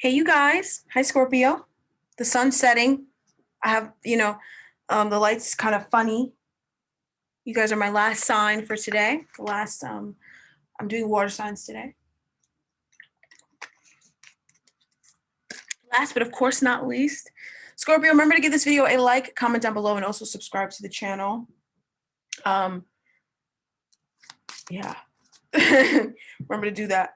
Hey, you guys. Hi, Scorpio. The sun's setting. I have, the light's kind of funny. You guys are my last sign for today. I'm doing water signs today. Last, but of course not least, Scorpio, remember to give this video a like, comment down below, and also subscribe to the channel. Yeah. Remember to do that.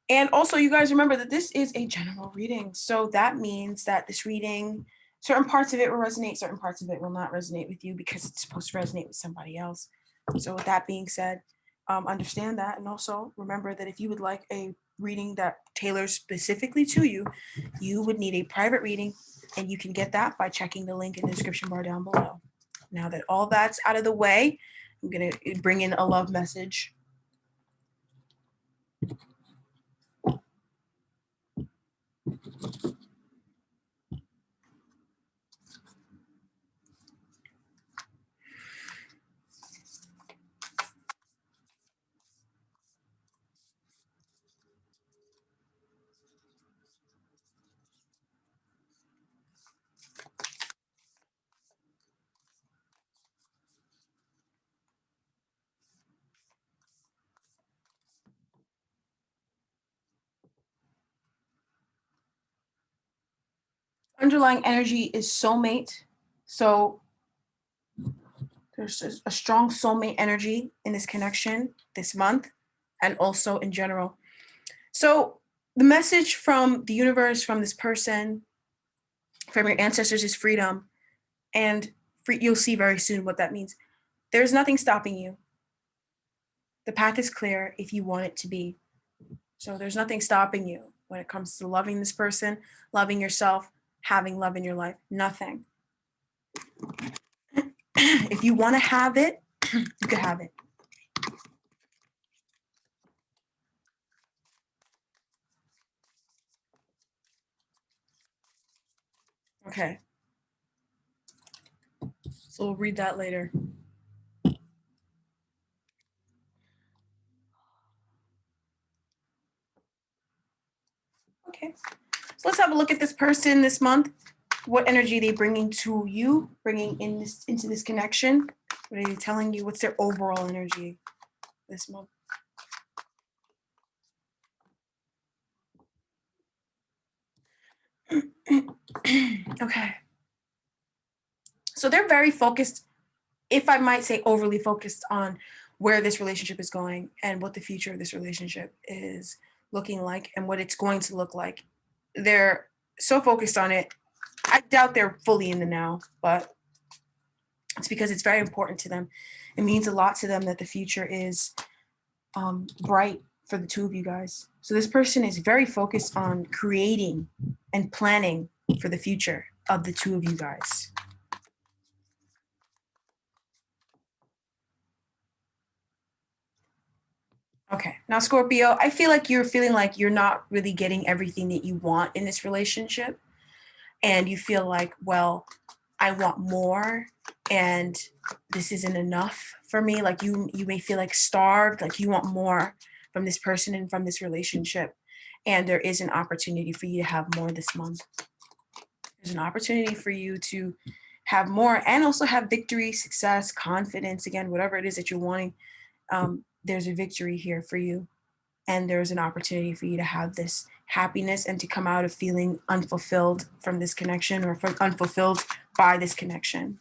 And also, you guys remember that this is a general reading. So that means that this reading, certain parts of it will resonate, certain parts of it will not resonate with you because it's supposed to resonate with somebody else. So with that being said, understand that. And also remember that if you would like a reading that tailors specifically to you, you would need a private reading, and you can get that by checking the link in the description bar down below. Now that all that's out of the way, I'm going to bring in a love message. Underlying energy is soulmate. So there's a strong soulmate energy in this connection this month and also in general. So the message from the universe, from this person, from your ancestors is freedom. And you'll see very soon what that means. There's nothing stopping you. The path is clear if you want it to be. So there's nothing stopping you when it comes to loving this person, loving yourself, having love in your life. Nothing. If you want to have it, you can have it. Okay. So we'll read that later. Okay. So let's have a look at this person this month. What energy are they bringing to you, bringing into this connection? What are they telling you? What's their overall energy this month? Okay. So they're very focused, if I might say overly focused, on where this relationship is going and what the future of this relationship is looking like and what it's going to look like. They're so focused on it. I doubt they're fully in the now, but it's because it's very important to them. It means a lot to them that the future is bright for the two of you guys. So this person is very focused on creating and planning for the future of the two of you guys. Okay, now Scorpio, I feel like you're feeling like you're not really getting everything that you want in this relationship. And you feel like, well, I want more and this isn't enough for me. Like you may feel like starved, like you want more from this person and from this relationship. And there is an opportunity for you to have more this month. There's an opportunity for you to have more and also have victory, success, confidence, again, whatever it is that you're wanting. There's a victory here for you. And there's an opportunity for you to have this happiness and to come out of feeling unfulfilled from this connection or unfulfilled by this connection.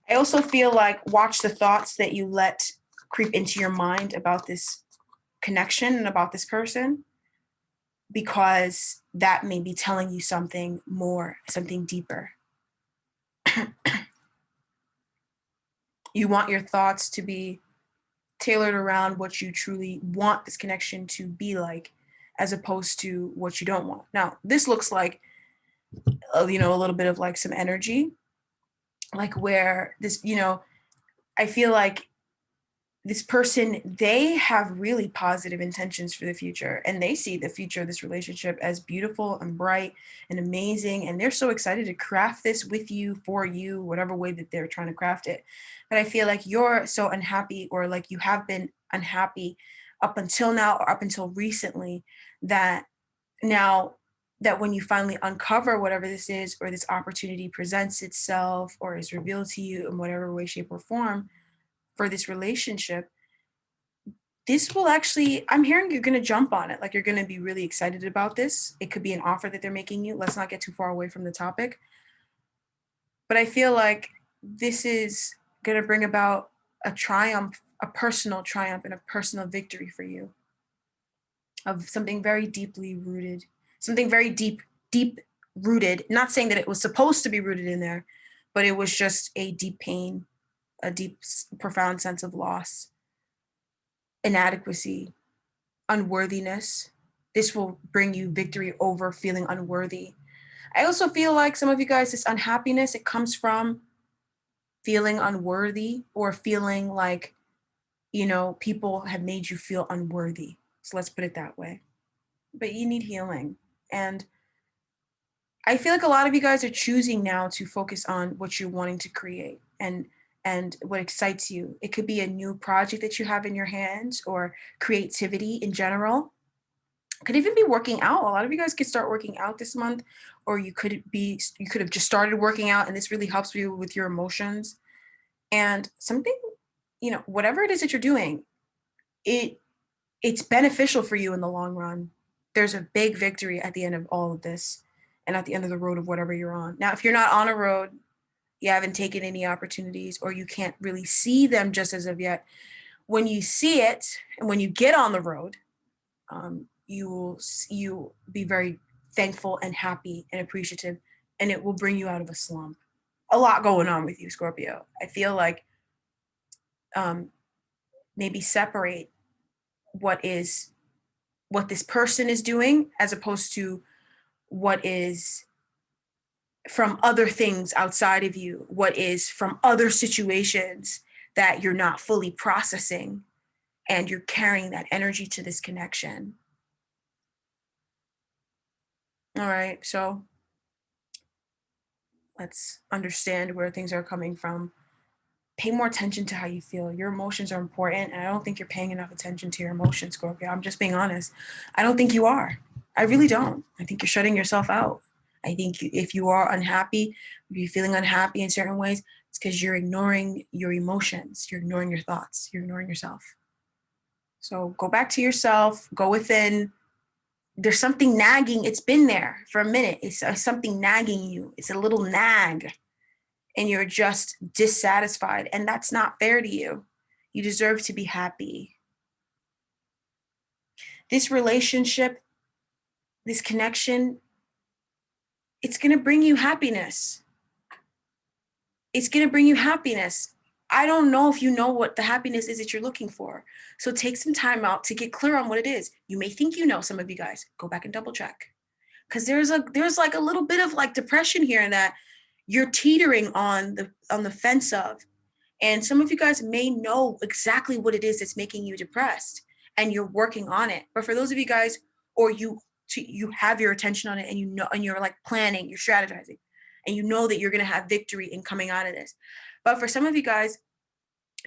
I also feel like watch the thoughts that you let creep into your mind about this connection and about this person, because that may be telling you something more, something deeper. You want your thoughts to be tailored around what you truly want this connection to be like, as opposed to what you don't want. Now, this looks like, a little bit of like some energy, like where this, I feel like this person, they have really positive intentions for the future, and they see the future of this relationship as beautiful and bright and amazing, and they're so excited to craft this with you, for you, whatever way that they're trying to craft it. But I feel like you're so unhappy, or like you have been unhappy up until now or up until recently, that Now that when you finally uncover whatever this is, or this opportunity presents itself or is revealed to you in whatever way, shape, or form for this relationship, this will actually, I'm hearing you're going to jump on it. Like you're going to be really excited about this. It could be an offer that they're making you. Let's not get too far away from the topic. But I feel like this is going to bring about a triumph, a personal triumph, and a personal victory for you of something very deeply rooted, something very deep rooted. Not saying that it was supposed to be rooted in there, but it was just a deep pain, a deep, profound sense of loss, inadequacy, unworthiness. This will bring you victory over feeling unworthy. I also feel like some of you guys, this unhappiness, it comes from feeling unworthy or feeling like, people have made you feel unworthy. So let's put it that way. But you need healing. And I feel like a lot of you guys are choosing now to focus on what you're wanting to create and what excites you. It could be a new project that you have in your hands or creativity in general. It could even be working out. A lot of you guys could start working out this month, or you could have just started working out, and this really helps you with your emotions. And something, whatever it is that you're doing, it's beneficial for you in the long run. There's a big victory at the end of all of this and at the end of the road of whatever you're on. Now, if you're not on a road, you haven't taken any opportunities, or you can't really see them just as of yet, when you see it and when you get on the road, you be very thankful and happy and appreciative, and it will bring you out of a slump. A lot going on with you, Scorpio. I feel like maybe separate what this person is doing as opposed to what is from other things outside of you, what is from other situations that you're not fully processing, and you're carrying that energy to this connection. All right, so let's understand where things are coming from. Pay more attention to how you feel. Your emotions are important, and I don't think you're paying enough attention to your emotions, Scorpio. I'm just being honest. I don't think you are. I really don't. I think you're shutting yourself out. I think if you are unhappy, if you're feeling unhappy in certain ways, it's because you're ignoring your emotions. You're ignoring your thoughts. You're ignoring yourself. So go back to yourself. Go within. There's something nagging. It's been there for a minute. It's something nagging you. It's a little nag. And you're just dissatisfied. And that's not fair to you. You deserve to be happy. This relationship, this connection, it's going to bring you happiness. It's going to bring you happiness. I don't know if you know what the happiness is that you're looking for. So take some time out to get clear on what it is. You may think you know, some of you guys. Go back and double check. Because there's like a little bit of like depression here, and that you're teetering on the fence of. And some of you guys may know exactly what it is that's making you depressed, and you're working on it. But for those of you guys, or you have your attention on it, and and you're like planning, you're strategizing, and you know that you're going to have victory in coming out of this. But for some of you guys,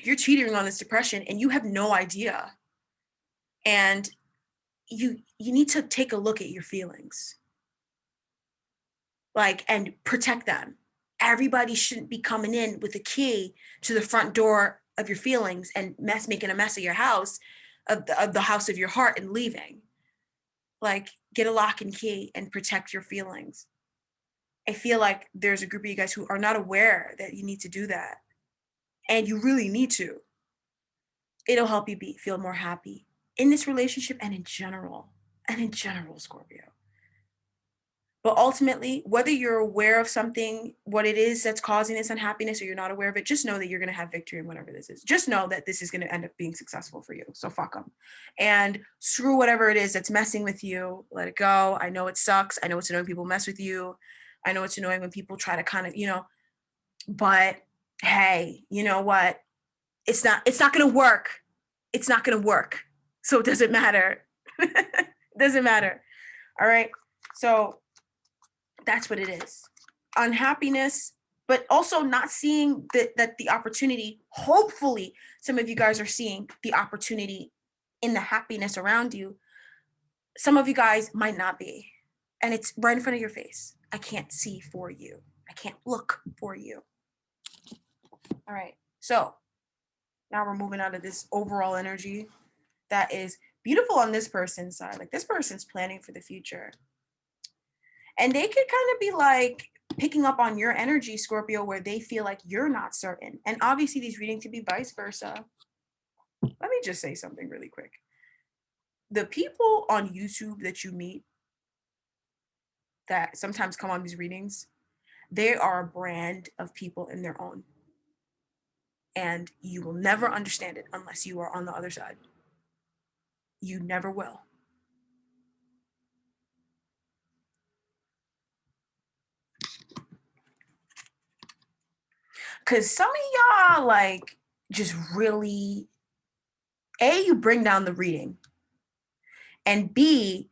you're teetering on this depression and you have no idea. And you need to take a look at your feelings, and protect them. Everybody shouldn't be coming in with a key to the front door of your feelings and making a mess of your house, of the house of your heart, and leaving. Get a lock and key and protect your feelings. I feel like there's a group of you guys who are not aware that you need to do that. And you really need to. It'll help you feel more happy in this relationship and in general. Scorpio. But ultimately, whether you're aware of something, what it is that's causing this unhappiness, or you're not aware of it, just know that you're going to have victory in whatever this is. Just know that this is going to end up being successful for you. So fuck them. And screw whatever it is that's messing with you. Let it go. I know it sucks. I know it's annoying when people mess with you. I know it's annoying when people try to kind of, but hey, you know what? It's not going to work. It's not going to work. So it doesn't matter. It doesn't matter. All right. So that's what it is. Unhappiness, but also not seeing that the opportunity. Hopefully, some of you guys are seeing the opportunity in the happiness around you. Some of you guys might not be. And it's right in front of your face. I can't see for you. I can't look for you. All right. So now we're moving out of this overall energy that is beautiful on this person's side. Like this person's planning for the future. And they could kind of be like picking up on your energy, Scorpio, where they feel like you're not certain. And obviously these readings could be vice versa. Let me just say something really quick. The people on YouTube that you meet that sometimes come on these readings, they are a brand of people in their own. And you will never understand it unless you are on the other side. You never will. Because some of y'all, like, just really, A, you bring down the reading. And B,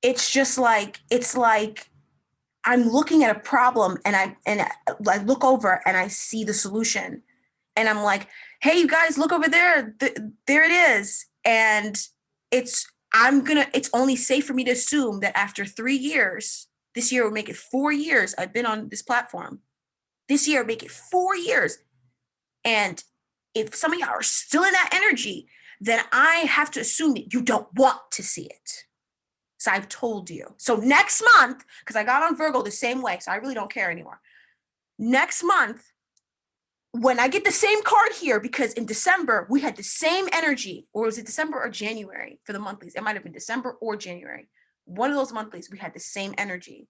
it's just like, it's like I'm looking at a problem and I look over and I see the solution. And I'm like, hey, you guys, look over there. There it is. And it's only safe for me to assume that after 3 years, this year will make it 4 years I've been on this platform. This year will make it 4 years. And if some of y'all are still in that energy, then I have to assume that you don't want to see it. So I've told you. So next month, because I got on Virgo the same way, so I really don't care anymore. Next month, when I get the same card here, because in December, we had the same energy, or was it December or January for the monthlies? It might have been December or January. One of those monthlies, we had the same energy.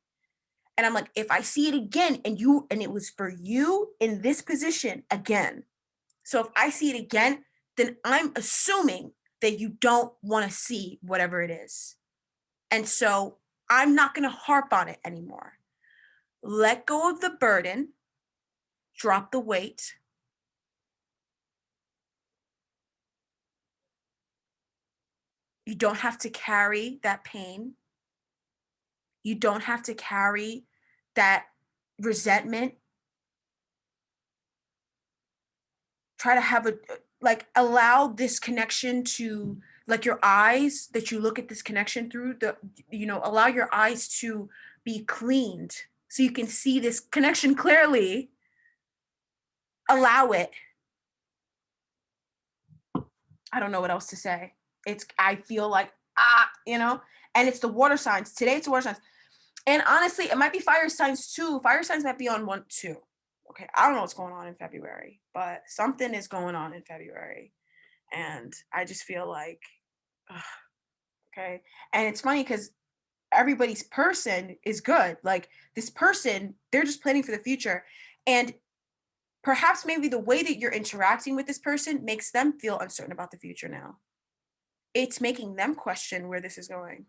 And I'm like, if I see it again and it was for you in this position again. So if I see it again, then I'm assuming that you don't want to see whatever it is. And so I'm not going to harp on it anymore. Let go of the burden, drop the weight. You don't have to carry that pain. You don't have to carry that resentment. Try to have allow this connection to, like, your eyes that you look at this connection through, allow your eyes to be cleaned so you can see this connection clearly. Allow it. I don't know what else to say. I feel like, and it's the water signs. Today it's the water signs. And honestly, it might be fire signs too. Fire signs might be on 1, 2. Okay, I don't know what's going on in February, but something is going on in February. And I just feel like, okay. And it's funny because everybody's person is good. Like this person, they're just planning for the future. And perhaps maybe the way that you're interacting with this person makes them feel uncertain about the future now. It's making them question where this is going.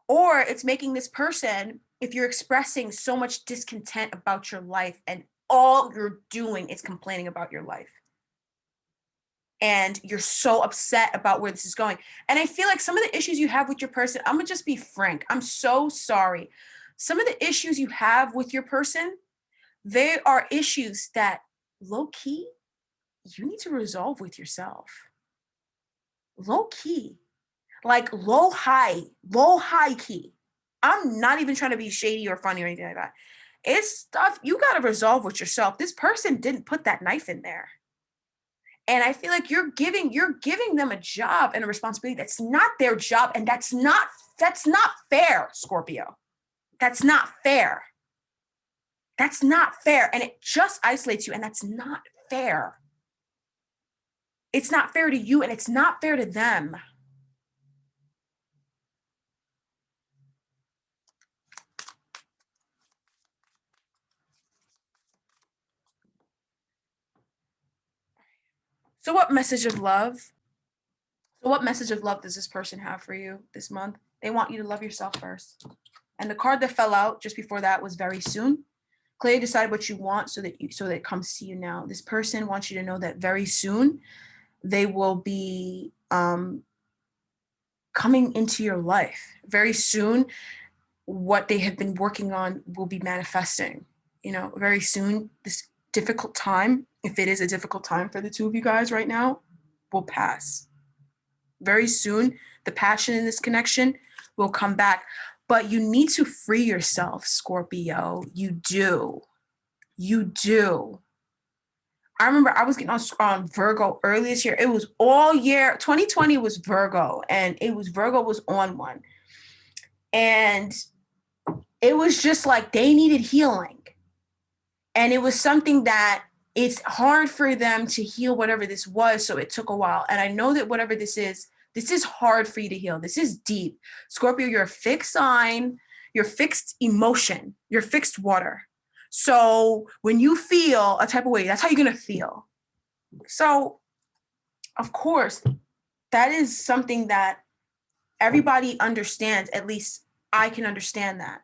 Or it's making this person, if you're expressing so much discontent about your life and all you're doing is complaining about your life, and you're so upset about where this is going. And I feel like some of the issues you have with your person, I'm gonna just be frank, I'm so sorry. Some of the issues you have with your person, they are issues that low key, you need to resolve with yourself. Low key, like low high key. I'm not even trying to be shady or funny or anything like that. It's stuff you got to resolve with yourself. This person didn't put that knife in there. And I feel like you're giving them a job and a responsibility that's not their job, and that's not fair, Scorpio. That's not fair. That's not fair, and it just isolates you, and that's not fair. It's not fair to you, and it's not fair to them. So what message of love? So what message of love does this person have for you this month? They want you to love yourself first. And the card that fell out just before that was very soon. Clearly decide what you want so that it comes to you now. This person wants you to know that very soon they will be coming into your life. Very soon, what they have been working on will be manifesting. Very soon, difficult time, if it is a difficult time for the two of you guys right now, will pass. Very soon, the passion in this connection will come back. But you need to free yourself, Scorpio. You do. You do. I remember I was getting on Virgo early this year. It was all year. 2020 was Virgo, and Virgo was on one. And it was just like they needed healing. And it was something that it's hard for them to heal whatever this was. So it took a while. And I know that whatever this is hard for you to heal. This is deep. Scorpio, you're a fixed sign, you're fixed emotion, you're fixed water. So when you feel a type of way, that's how you're going to feel. So, of course, that is something that everybody understands. At least I can understand that.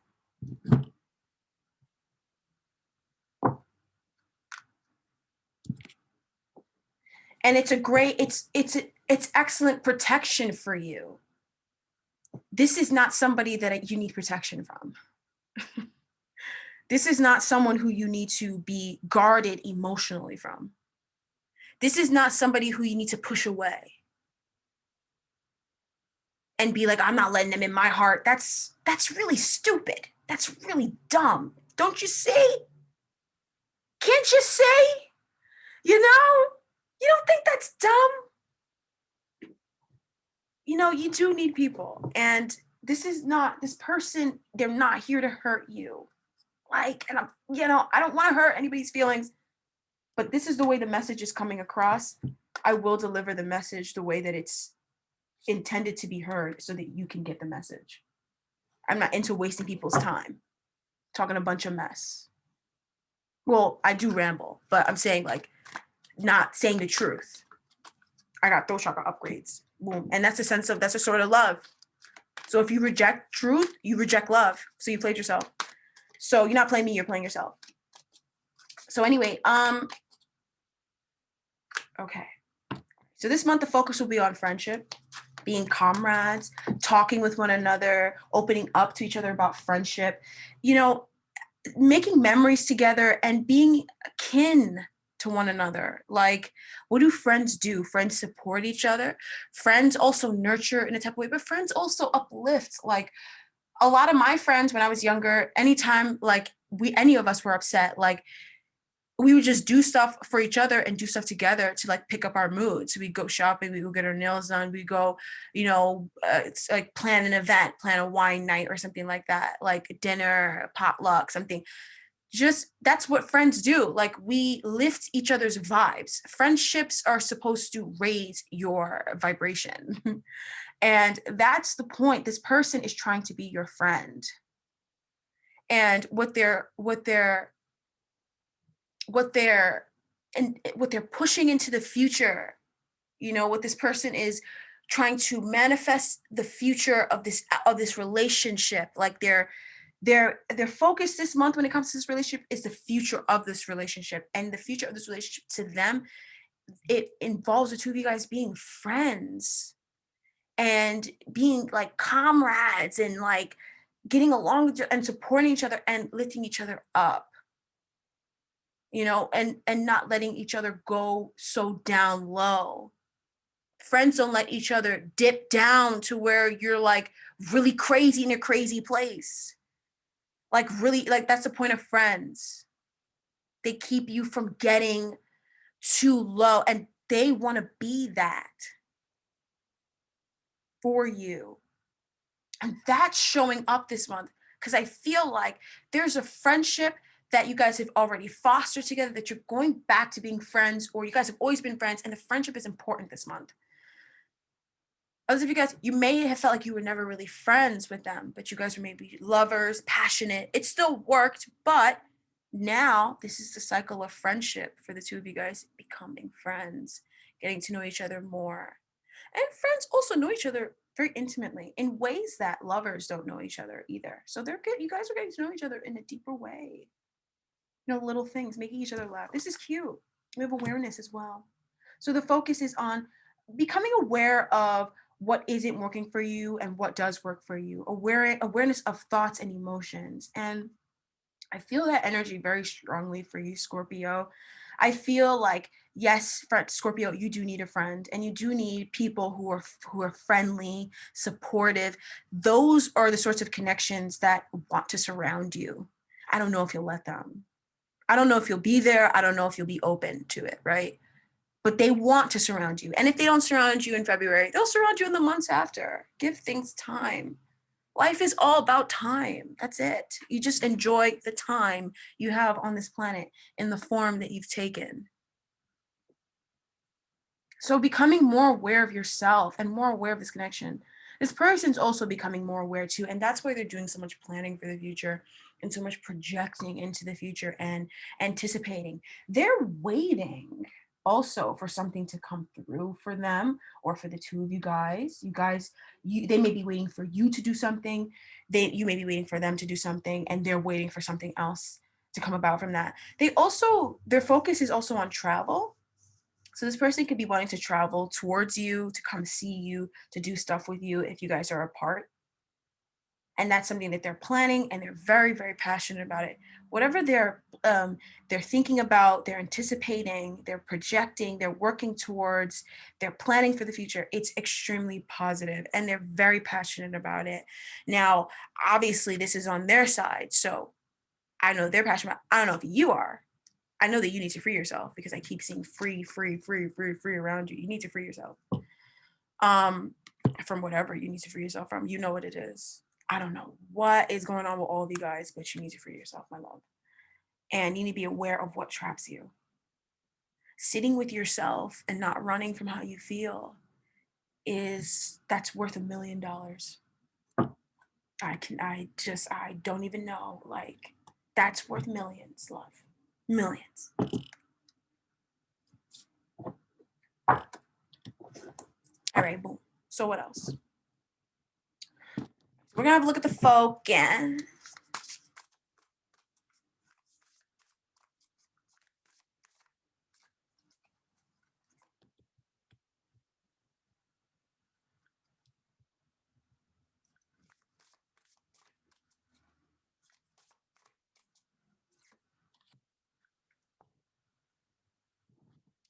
And it's a great, it's excellent protection for you. This is not somebody that you need protection from. This is not someone who you need to be guarded emotionally from. This is not somebody who you need to push away and be like, I'm not letting them in my heart. That's really stupid. That's really dumb. Don't you see? Can't you see? You know? You don't think that's dumb? You know, you do need people. And this person, they're not here to hurt you. Like, and I don't want to hurt anybody's feelings, but this is the way the message is coming across. I will deliver the message the way that it's intended to be heard so that you can get the message. I'm not into wasting people's time, talking a bunch of mess. Well, I do ramble, but I'm saying like not saying the truth. I got throat chakra upgrades. Boom. And that's a sort of love. So if you reject truth, you reject love. So you played yourself. So you're not playing me, you're playing yourself. So anyway, okay. So this month, the focus will be on friendship, being comrades, talking with one another, opening up to each other about friendship, making memories together and being kin to one another. Like, what do friends do? Friends support each other. Friends also nurture in a type of way, but friends also uplift. Like, a lot of my friends when I was younger, anytime like any of us were upset, like we would just do stuff for each other and do stuff together to like pick up our mood. So we go shopping, we go get our nails done, we go, it's like plan an event, plan a wine night or something like that, like dinner, potluck, something. Just that's what friends do. Like we lift each other's vibes. Friendships are supposed to raise your vibration. And that's the point. This person is trying to be your friend. And what they're pushing into the future, what this person is trying to manifest the future of this relationship. Like their focus this month when it comes to this relationship is the future of this relationship. And the future of this relationship to them, it involves the two of you guys being friends and being like comrades and like getting along and supporting each other and lifting each other up, and not letting each other go so down low. Friends don't let each other dip down to where you're like really crazy in a crazy place. Like really, like that's the point of friends. They keep you from getting too low and they want to be that for you. And that's showing up this month because I feel like there's a friendship that you guys have already fostered together, that you're going back to being friends, or you guys have always been friends, and the friendship is important this month. Others of you guys, you may have felt like you were never really friends with them, but you guys were maybe lovers, passionate. It still worked, but now this is the cycle of friendship for the two of you guys becoming friends, getting to know each other more. And friends also know each other very intimately in ways that lovers don't know each other either. So you guys are getting to know each other in a deeper way. Little things, making each other laugh. This is cute. We have awareness as well. So the focus is on becoming aware of what isn't working for you and what does work for you. Awareness of thoughts and emotions. And I feel that energy very strongly for you, Scorpio. I feel like, yes, Scorpio, you do need a friend, and you do need people who are friendly, supportive. Those are the sorts of connections that want to surround you. I don't know if you'll let them. I don't know if you'll be there. I don't know if you'll be open to it, right? But they want to surround you. And if they don't surround you in February, they'll surround you in the months after. Give things time. Life is all about time. That's it. You just enjoy the time you have on this planet in the form that you've taken. So becoming more aware of yourself and more aware of this connection. This person's also becoming more aware too. And that's why they're doing so much planning for the future and so much projecting into the future and anticipating. They're waiting also for something to come through for them or for the two of you guys. They may be waiting for you to do something. You may be waiting for them to do something, and they're waiting for something else to come about from that. Their focus is also on travel. So this person could be wanting to travel towards you, to come see you, to do stuff with you if you guys are apart. And that's something that they're planning, and they're very, very passionate about it. Whatever they're thinking about, they're anticipating, they're projecting, they're working towards, they're planning for the future. It's extremely positive, and they're very passionate about it. Now, obviously, this is on their side, so I know they're passionate. I don't know if you are. I know that you need to free yourself because I keep seeing free, free, free, free, free around you. You need to free yourself from whatever you need to free yourself from. You know what it is. I don't know what is going on with all of you guys, but you need to free yourself, my love. And you need to be aware of what traps you. Sitting with yourself and not running from how you feel that's worth $1 million. I don't even know. Like, that's worth millions, love. Millions. All right, boom. So what else? We're gonna have a look at the focus.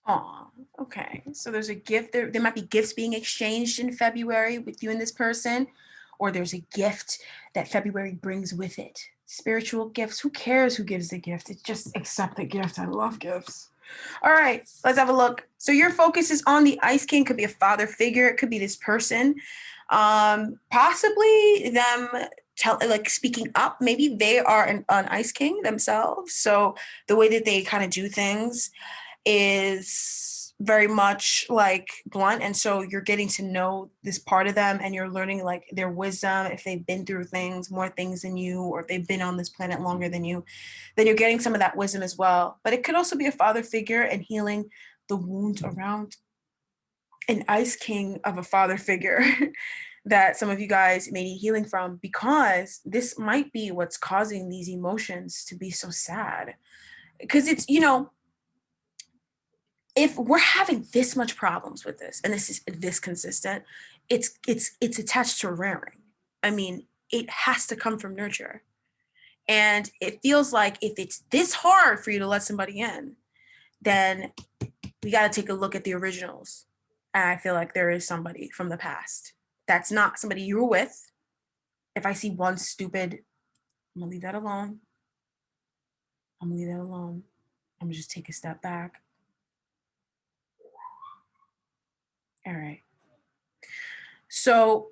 Oh, okay. So there's a gift there. There might be gifts being exchanged in February with you and this person, or there's a gift that February brings with it. Spiritual gifts. Who cares who gives the gift? It's just accept the gift. I love gifts. All right, let's have a look. So your focus is on the Ice King. Could be a father figure. It could be this person. Possibly them speaking up. Maybe they are an Ice King themselves. So the way that they kind of do things is very much like blunt, and so you're getting to know this part of them, and you're learning like their wisdom. If they've been through more things than you, or if they've been on this planet longer than you, then you're getting some of that wisdom as well. But it could also be a father figure and healing the wounds around an Ice King of a father figure that some of you guys may need healing from, because this might be what's causing these emotions to be so sad. Because it's, if we're having this much problems with this, and this is this consistent, it's attached to rearing. I mean, it has to come from nurture. And it feels like if it's this hard for you to let somebody in, then we got to take a look at the originals. And I feel like there is somebody from the past that's not somebody you were with. If I see one stupid, I'm gonna leave that alone. I'm gonna leave that alone. I'm gonna just take a step back. All right. So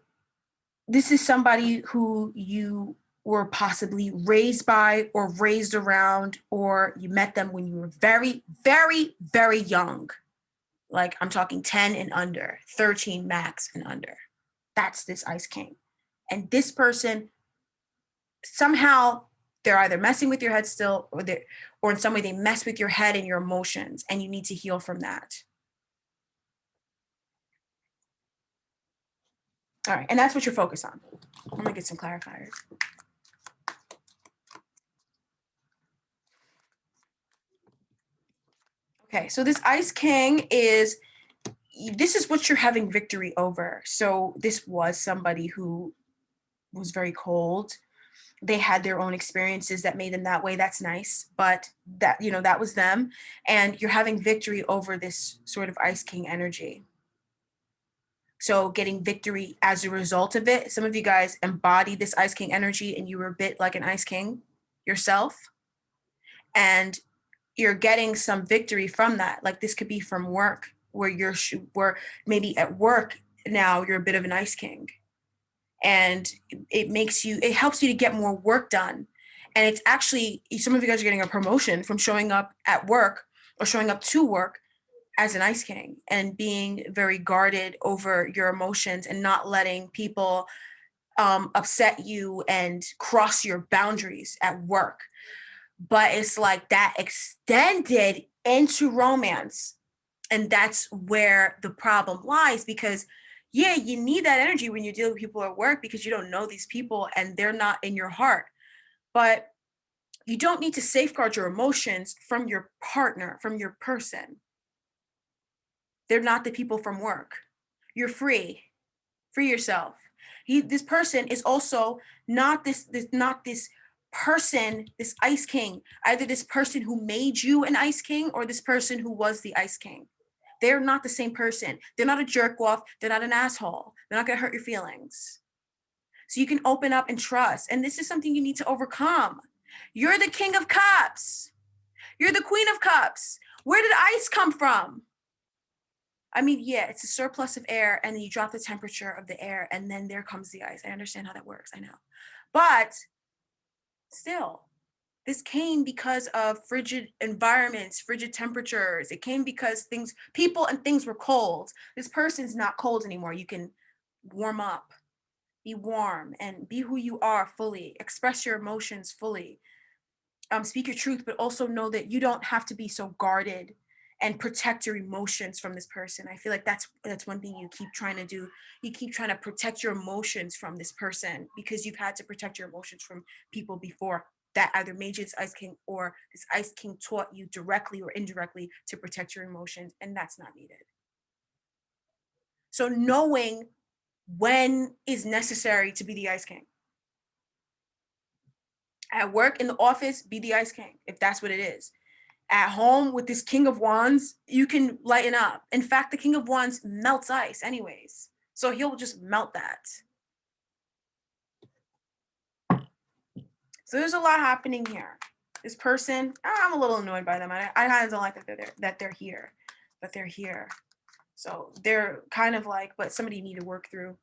this is somebody who you were possibly raised by or raised around, or you met them when you were very, very, very young. Like, I'm talking 10 and under, 13 max and under. That's this Ice King. And this person, somehow, they're either messing with your head still, or in some way they mess with your head and your emotions, and you need to heal from that. All right, and that's what you're focused on. I'm gonna get some clarifiers. Okay, so this Ice King this is what you're having victory over. So this was somebody who was very cold, they had their own experiences that made them that way. That's nice. But that, that was them. And you're having victory over this sort of Ice King energy. So getting victory as a result of it. Some of you guys embodied this Ice King energy and you were a bit like an Ice King yourself. And you're getting some victory from that. Like this could be from work where maybe at work now you're a bit of an Ice King. And it helps you to get more work done. And it's actually, some of you guys are getting a promotion from showing up at work or showing up to work as an Ice King and being very guarded over your emotions and not letting people upset you and cross your boundaries at work. But it's like that extended into romance. And that's where the problem lies, because yeah, you need that energy when you deal with people at work because you don't know these people and they're not in your heart. But you don't need to safeguard your emotions from your partner, from your person. They're not the people from work. You're free. Free yourself. This person is also not this person, this Ice King. Either this person who made you an Ice King or this person who was the Ice King. They're not the same person. They're not a jerk off. They're not an asshole. They're not going to hurt your feelings. So you can open up and trust. And this is something you need to overcome. You're the King of Cups. You're the Queen of Cups. Where did ice come from? I mean, yeah, it's a surplus of air, and then you drop the temperature of the air, and then there comes the ice. I understand how that works. I know. But still, this came because of frigid environments, frigid temperatures. It came because people and things were cold. This person's not cold anymore. You can warm up, be warm, and be who you are fully. Express your emotions fully. Speak your truth, but also know that you don't have to be so guarded and protect your emotions from this person. I feel like that's one thing you keep trying to do. You keep trying to protect your emotions from this person because you've had to protect your emotions from people before that either made you this Ice King or this Ice King taught you directly or indirectly to protect your emotions, and that's not needed. So knowing when is necessary to be the Ice King. At work, in the office, be the Ice King, if that's what it is. At home with this King of Wands, you can lighten up. In fact, the King of Wands melts ice anyways. So he'll just melt that. So there's a lot happening here. This person, I'm a little annoyed by them. I kind of don't like that they're here. But they're here. So they're kind of like, but somebody you need to work through.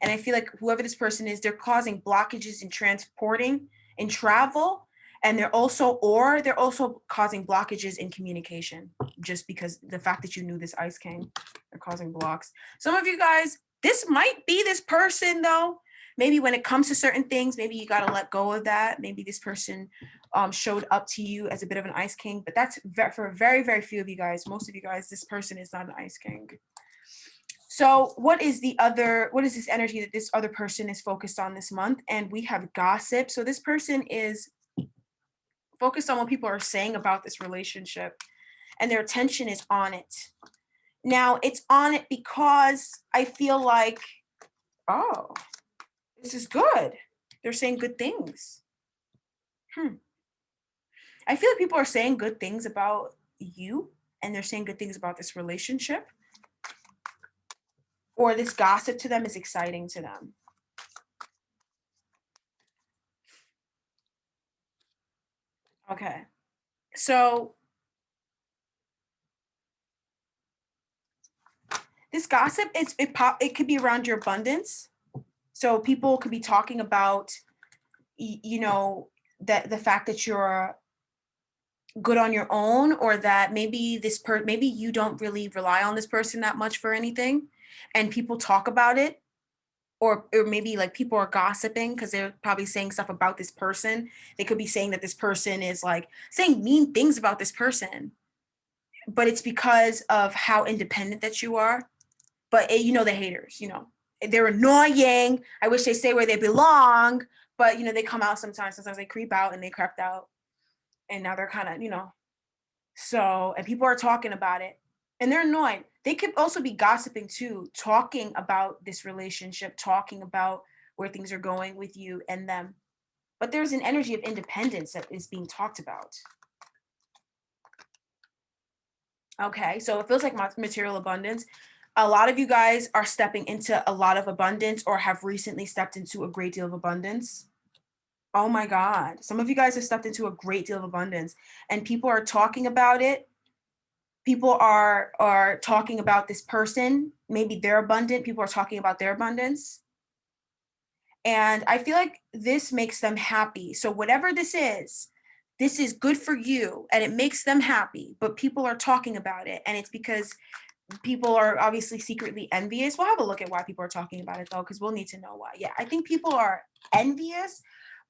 And I feel like whoever this person is, they're causing blockages in transporting, in travel, and they're also causing blockages in communication, just because the fact that you knew this Ice King, they're causing blocks. Some of you guys, this might be this person though. Maybe when it comes to certain things, maybe you got to let go of that. Maybe this person showed up to you as a bit of an Ice King, but that's for very, very few of you guys. Most of you guys, this person is not an Ice King. So what is this energy that this other person is focused on this month? And we have gossip. So this person is focused on what people are saying about this relationship, and their attention is on it. Now, it's on it because I feel like, oh, this is good. They're saying good things. I feel like people are saying good things about you, and they're saying good things about this relationship. Or this gossip to them is exciting to them. Okay. So this gossip, it could be around your abundance. So people could be talking about, that the fact that you're good on your own, or that maybe maybe you don't really rely on this person that much for anything, and people talk about it, or maybe like people are gossiping because they're probably saying stuff about this person. They could be saying that this person is like saying mean things about this person, but it's because of how independent that you are. But the haters, they're annoying. I wish they stay where they belong, but they come out sometimes. Sometimes they creep out, and they crept out, and now they're kind of, so, and people are talking about it, and they're annoyed. They could also be gossiping too, talking about this relationship, talking about where things are going with you and them. but there's an energy of independence that is being talked about. Okay, so it feels like material abundance. A lot of you guys are stepping into a lot of abundance or have recently stepped into a great deal of abundance. Oh my God. Some of you guys have stepped into a great deal of abundance and people are talking about it. People are talking about this person. Maybe they're abundant. People are talking about their abundance. And I feel like this makes them happy. So whatever this is good for you and it makes them happy, but people are talking about it. And it's because people are obviously secretly envious. We'll have a look at why people are talking about it though, because we'll need to know why. Yeah, I think people are envious,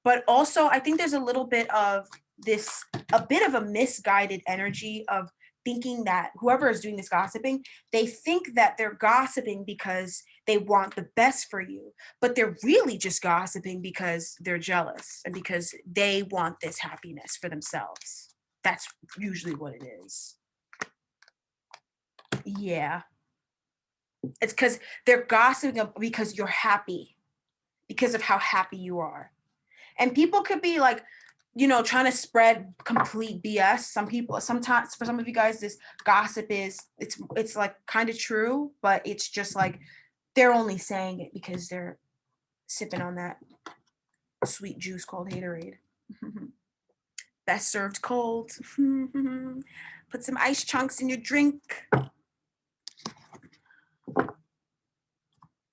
but also I think there's a little bit of this, a bit of a misguided energy of thinking that whoever is doing this gossiping, they think that they're gossiping because they want the best for you, but they're really just gossiping because they're jealous and because they want this happiness for themselves. That's usually what it is. Yeah. It's because they're gossiping because you're happy, because of how happy you are. And people could be like, you know, trying to spread complete BS. Some people, sometimes for some of you guys, this gossip is, it's like kind of true, but it's just like they're only saying it because they're sipping on that sweet juice called Haterade. Best served cold. Put some ice chunks in your drink.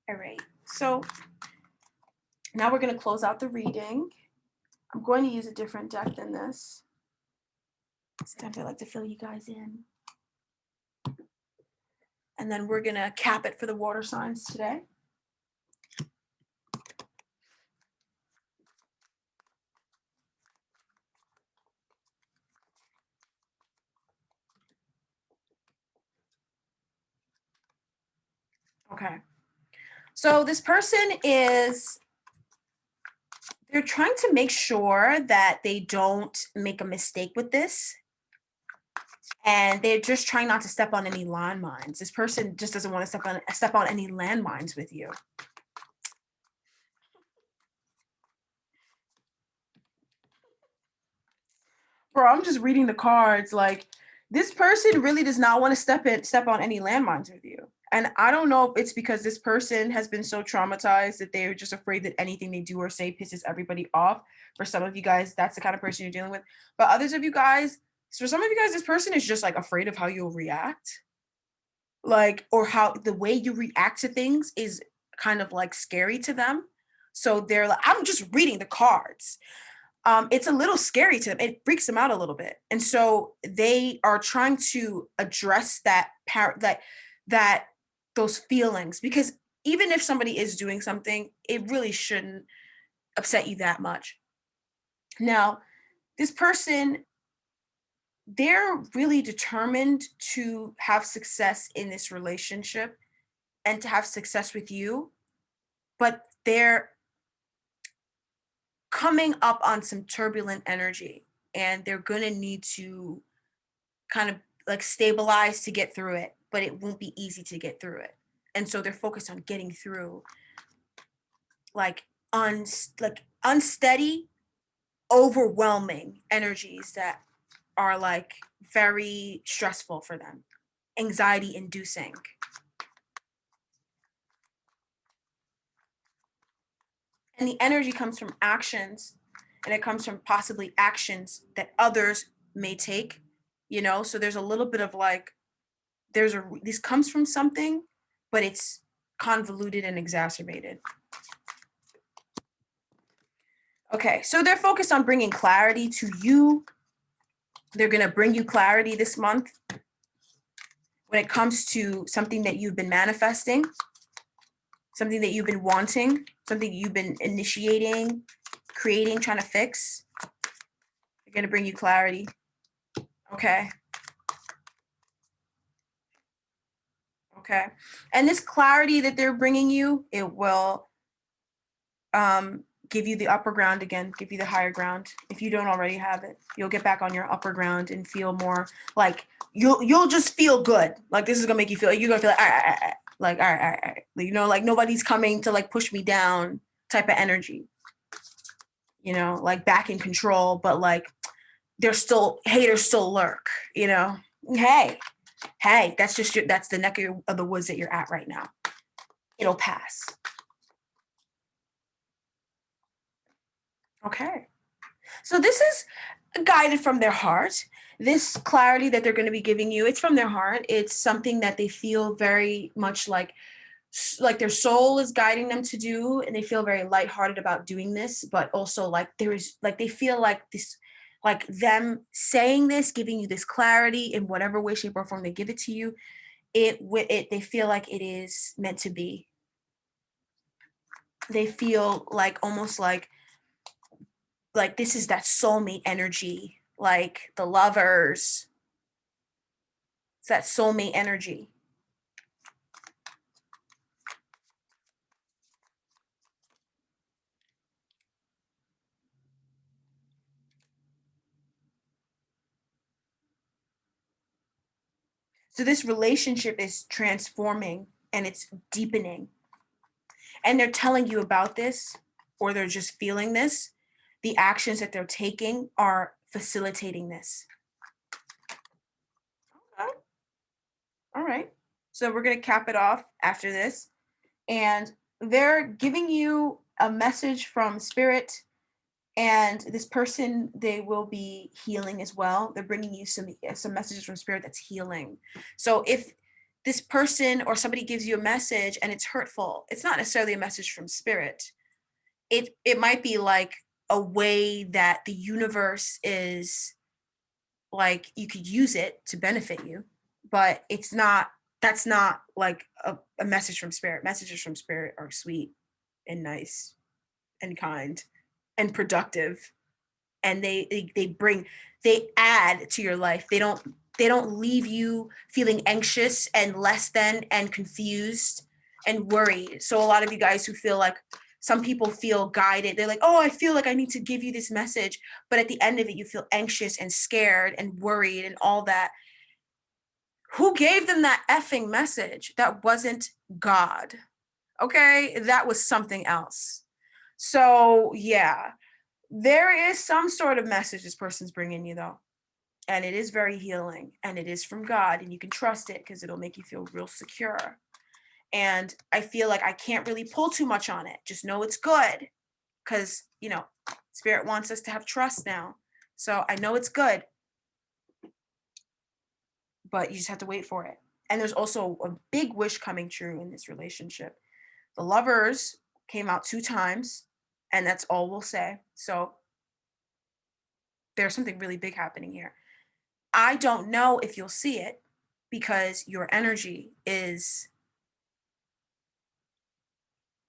All right, so now we're going to close out the reading. I'm going to use a different deck than this. Sometimes I like to fill you guys in. And then we're going to cap it for the water signs today. Okay. So this person is, they're trying to make sure that they don't make a mistake with this. And they're just trying not to step on any landmines. This person just doesn't want to step on any landmines with you. Bro, I'm just reading the cards. Like, this person really does not want to step on any landmines with you. And I don't know if it's because this person has been so traumatized that they're just afraid that anything they do or say pisses everybody off. For some of you guys, that's the kind of person you're dealing with. But others of you guys, for some of you guys, this person is just like afraid of how you'll react. Like, or how the way you react to things is kind of like scary to them. So they're like, I'm just reading the cards. It's a little scary to them. It freaks them out a little bit. And so they are trying to address that those feelings, because even if somebody is doing something, it really shouldn't upset you that much. Now, this person, they're really determined to have success in this relationship and to have success with you, but they're coming up on some turbulent energy and they're going to need to kind of like stabilize to get through it, but it won't be easy to get through it. And so they're focused on getting through like unsteady, overwhelming energies that are like very stressful for them, anxiety inducing. And the energy comes from actions, and it comes from possibly actions that others may take, you know? So there's a little bit of like, this comes from something, but it's convoluted and exacerbated. Okay, so they're focused on bringing clarity to you. They're going to bring you clarity this month when it comes to something that you've been manifesting, something that you've been wanting, something you've been initiating, creating, trying to fix. They're going to bring you clarity. Okay. Okay. And this clarity that they're bringing you, it will give you the upper ground again, give you the higher ground. If you don't already have it, you'll get back on your upper ground and feel more like you'll just feel good. Like this is gonna make you feel, you're gonna feel like, all right. Like, all right. You know, like nobody's coming to like push me down type of energy. you know, like back in control, but like there's still haters still lurk, you know. Hey, that's just that's the neck of the woods that you're at right now. It'll pass. Okay. So this is guided from their heart. This clarity that they're going to be giving you, it's from their heart. It's something that they feel very much like their soul is guiding them to do, and they feel very lighthearted about doing this, but also like there is like they feel like this, like them saying this, giving you this clarity in whatever way, shape, or form they give it to you, they feel like it is meant to be. They feel like almost like this is that soulmate energy, like the lovers. It's that soulmate energy. So this relationship is transforming and it's deepening. And they're telling you about this, or they're just feeling this. The actions that they're taking are facilitating this. Okay. All right. So we're going to cap it off after this. And they're giving you a message from spirit, and this person, they will be healing as well. They're bringing you some messages from spirit that's healing. So if this person or somebody gives you a message and it's hurtful, it's not necessarily a message from spirit. It might be like a way that the universe is, like, you could use it to benefit you, but it's not, that's not like a message from spirit. Messages from spirit are sweet and nice and kind and productive, and they add to your life. They don't leave you feeling anxious and less than and confused and worried. So a lot of you guys who feel like, some people feel guided, they're like, oh, I feel like I need to give you this message, but at the end of it you feel anxious and scared and worried and all that. Who gave them that effing message? That wasn't God. Okay, that was something else. So yeah, there is some sort of message this person's bringing you, though. And it is very healing, and it is from God, and you can trust it because it'll make you feel real secure. And I feel like I can't really pull too much on it. Just know it's good, because, you know, Spirit wants us to have trust now. So I know it's good, but you just have to wait for it. And there's also a big wish coming true in this relationship. The lovers came out 2 times, and that's all we'll say. So there's something really big happening here. I don't know if you'll see it because your energy is,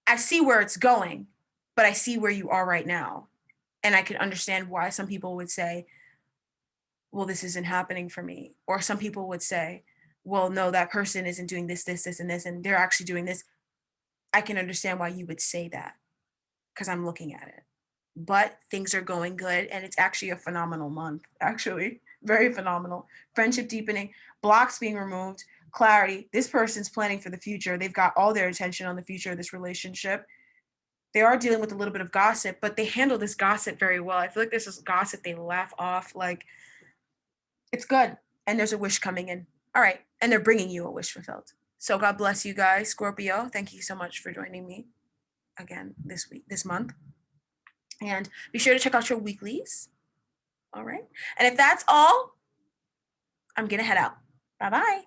I see where it's going, but I see where you are right now. And I can understand why some people would say, well, this isn't happening for me. Or some people would say, well, no, that person isn't doing this, this, this, and this, and they're actually doing this. I can understand why you would say that because I'm looking at it. But things are going good, and it's actually a phenomenal month, actually. Very phenomenal. Friendship deepening, blocks being removed, clarity. This person's planning for the future. They've got all their attention on the future of this relationship. They are dealing with a little bit of gossip, but they handle this gossip very well. I feel like this is gossip they laugh off. Like, it's good. And there's a wish coming in. All right. And they're bringing you a wish fulfilled. So God bless you guys, Scorpio. Thank you so much for joining me again this month. And be sure to check out your weeklies. All right. And if that's all, I'm going to head out. Bye-bye.